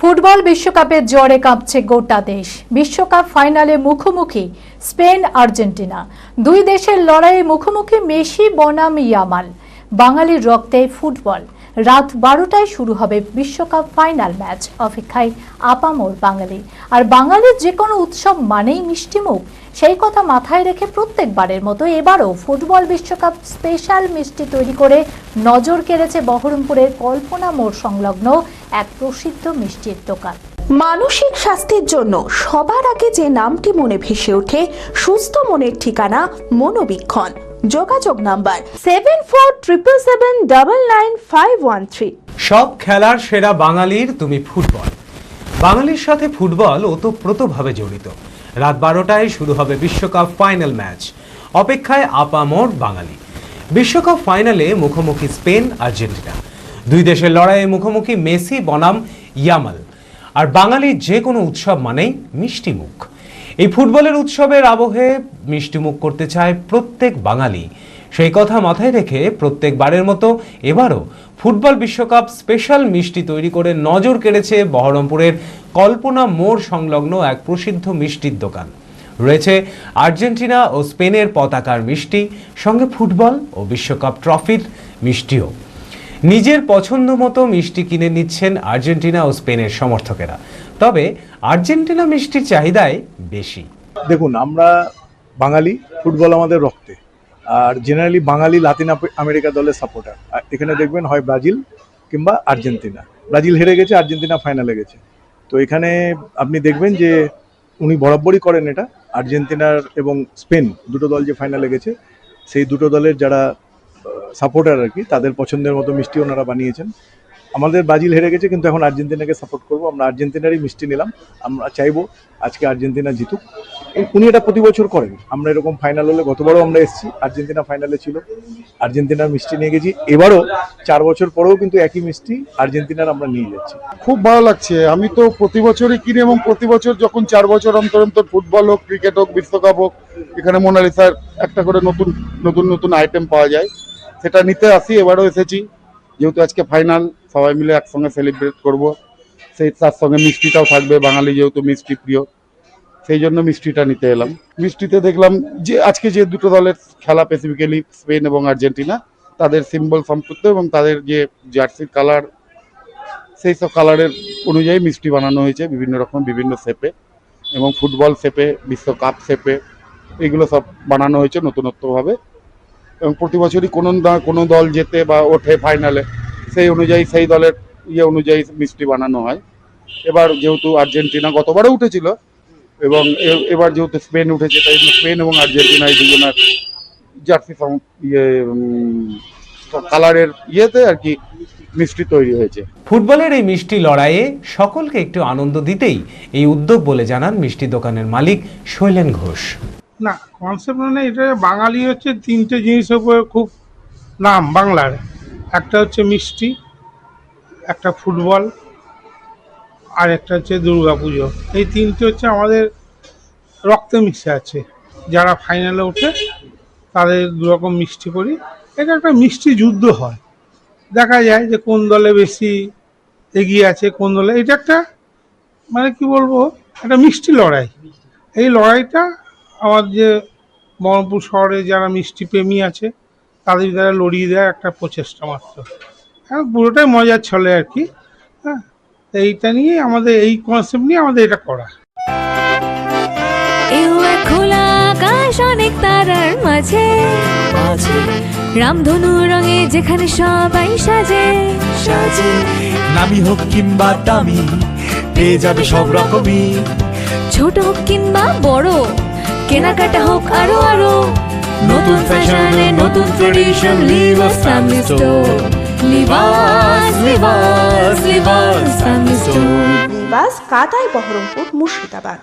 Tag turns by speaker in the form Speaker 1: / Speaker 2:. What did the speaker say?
Speaker 1: Football বিশ্বকাপে জ্বরে কাঁপছে গোটা দেশ। বিশ্বকাপ ফাইনালে মুখোমুখি স্পেন আর্জেন্টিনা। দুই দেশের লড়াইয়ে মুখোমুখি মেসি বনাম ইয়ামাল। বাঙালির রক্তে ফুটবল। রাত 12টায় শুরু হবে বিশ্বকাপ ফাইনাল ম্যাচ। অপেক্ষায় আপামর বাঙালি। আর বাঙালির যে কোনো উৎসব মানেই মিষ্টিমুখ। সেই কথা মাথায় রেখে প্রত্যেকবারের মতো এবারও ফুটবল বিশ্বকাপ স্পেশাল মিষ্টি তৈরি করে নজর কেড়েছে বহরমপুরের কল্পনা মোড় সংলগ্ন এক প্রসিদ্ধ মিষ্টির দোকান।
Speaker 2: মানসিক স্বাস্থ্যের জন্য সবার আগে যে নামটি মনে ভেসে ওঠে, সুস্থ মনের ঠিকানা মনোবীক্ষণ। যোগাযোগ নাম্বার 7477799513।
Speaker 3: সব খেলার সেরা বাঙালির তুমি ফুটবল। বাঙালির সাথে ফুটবল ওতপ্রোতভাবে জড়িত। রাত 12টায় শুরু হবে বিশ্বকাপ ফাইনাল ম্যাচ। অপেক্ষায় আপামর বাঙালি। বিশ্বকাপ ফাইনালে মুখোমুখি স্পেন আর্জেন্টিনা। দুই দেশের লড়াইয়ে মুখোমুখি মেসি বনাম ইয়ামাল। আর বাঙালির যে কোনো উৎসব মানেই মিষ্টিমুখ। এই ফুটবলের উৎসবের আবহে মিষ্টিমুখ করতে চায় প্রত্যেক বাঙালি। সেই কথা মাথায় রেখে প্রত্যেকবারের মতো এবারও ফুটবল বিশ্বকাপ স্পেশাল মিষ্টি তৈরি করে নজর কেড়েছে বহরমপুরের কল্পনা মোড় সংলগ্ন এক প্রসিদ্ধ মিষ্টির দোকান। রয়েছে আর্জেন্টিনা ও স্পেনের পতাকার মিষ্টি, সঙ্গে ফুটবল ও বিশ্বকাপ ট্রফির মিষ্টিও। নিজের পছন্দ মতো মিষ্টি কিনে নিচ্ছেন আর্জেন্টিনা ও স্পেনের সমর্থকেরা। তবে আর্জেন্টিনা মিষ্টির চাহিদাই বেশি।
Speaker 4: দেখুন, আমরা বাঙালি, ফুটবল আমাদের রক্তে। Are generally Bangali Latin America দলের সাপোর্টার। আর এখানে দেখবেন হয় ব্রাজিল কিংবা আর্জেন্টিনা। ব্রাজিল হেরে গেছে, আর্জেন্টিনা ফাইনালে গেছে। তো এখানে আপনি দেখবেন যে উনি বরাবরই করেন এটা। আর্জেন্টিনার এবং স্পেন দুটো দল যে ফাইনালে গেছে, সেই দুটো দলের যারা সাপোর্টার আর কি, তাদের পছন্দের মতো মিষ্টি ওনারা বানিয়েছেন। আমাদের ব্রাজিল হেরে গেছে, কিন্তু এখন আর্জেন্টিনাকে সাপোর্ট করবো। আমরা আর্জেন্টিনারই মিষ্টি নিলাম। আমরা চাইবো আজকে আর্জেন্টিনা জিতুক। উনি এটা প্রতি বছর করেন। আমরা এরকম ফাইনাল হলে, গতবারও আমরা এসেছি, আর্জেন্টিনা ফাইনালে ছিল, আর্জেন্টিনার মিষ্টি নিয়ে গেছি। এবারও 4 বছর পরেও কিন্তু একই মিষ্টি আর্জেন্টিনার আমরা নিয়ে যাচ্ছি।
Speaker 5: খুব ভালো লাগছে। আমি তো প্রতি বছরই কিনি এবং প্রতি বছর যখন 4 বছর অন্তর অন্তর ফুটবল হোক, ক্রিকেট হোক, বিশ্বকাপ হোক, এখানে মোনালিসার একটা করে নতুন নতুন নতুন আইটেম পাওয়া যায়, সেটা নিতে আসি। এবারও এসেছি, যেহেতু আজকে ফাইনাল, সবাই মিলে একসঙ্গে সেলিব্রেট করব। সেই তার সঙ্গে মিষ্টিটাও থাকবে, বাঙালি যেহেতু মিষ্টি প্রিয়, সেই জন্য মিষ্টিটা নিতে এলাম। মিষ্টিতে দেখলাম যে আজকে যে দুটো দলের খেলা, স্পেসিফিক্যালি স্পেন এবং আর্জেন্টিনা, তাদের সিম্বল সম্পৃক্ত এবং তাদের যে জার্সির কালার, সেই সব কালারের অনুযায়ী মিষ্টি বানানো হয়েছে বিভিন্ন রকম, বিভিন্ন শেপে, এবং ফুটবল শেপে, বিশ্বকাপ শেপে, এগুলো সব বানানো হয়েছে নতুনত্বভাবে। এবং প্রতি বছরই কোনো দল জেতে বা ওঠে ফাইনালে, সেই অনুযায়ী সেই দলের অনুযায়ী মিষ্টি বানানো হয়। এবার যেহেতু আর্জেন্টিনা গতবারও উঠেছিল, এবং এবার যেহেতু স্পেন উঠেছে, তাই স্পেন এবং আর্জেন্টিনা এই দুজনের জার্সি কালারের আর কি মিষ্টি তৈরি হয়েছে।
Speaker 3: ফুটবলের এই মিষ্টি লড়াইয়ে সকলকে একটু আনন্দ দিতেই এই উদ্যোগ বলে জানান মিষ্টি দোকানের মালিক শৈলেন ঘোষ।
Speaker 6: না, কনসেপ্ট মানে এটা বাঙালি হচ্ছে 3টে জিনিসের উপরে খুব নাম বাংলার। একটা হচ্ছে মিষ্টি, একটা ফুটবল, আর একটা হচ্ছে দুর্গাপুজো। এই 3টে হচ্ছে আমাদের রক্তে মিশে আছে। যারা ফাইনালে ওঠে তাদের দুরকম মিষ্টি করি। এটা একটা মিষ্টি যুদ্ধ হয়, দেখা যায় যে কোন দলে বেশি এগিয়ে আছে, কোন দলে। এটা একটা মানে কি বলবো, একটা মিষ্টি লড়াই। এই লড়াইটা আমার যে বহরমপুর শহরে যারা মিষ্টি প্রেমী আছে, তাদের দ্বারা লড়িয়ে দেওয়ার একটা প্রচেষ্টা মাত্র। হ্যাঁ, পুরোটাই মজার ছলে আর কি। হ্যাঁ, এইটা নিয়ে আমাদের, এই কনসেপ্ট নিয়ে আমাদের এটা করা।
Speaker 7: খোলা আকাশ অনেক তারার মাঝে, রামধনু রঙে যেখানে সবাই সাজে সাজে।
Speaker 8: নামি হোক কিংবা দামি, পেয়ে যাবে সব রকমই।
Speaker 7: ছোট হোক কিংবা বড়, কেনাকাটা হোক আরো আরো।
Speaker 8: নতুন ফ্যাশনে নতুন tradition, Libas family store. Libas Libas Libas family store.
Speaker 2: Libas কাতাই, বহরমপুর, মুর্শিদাবাদ।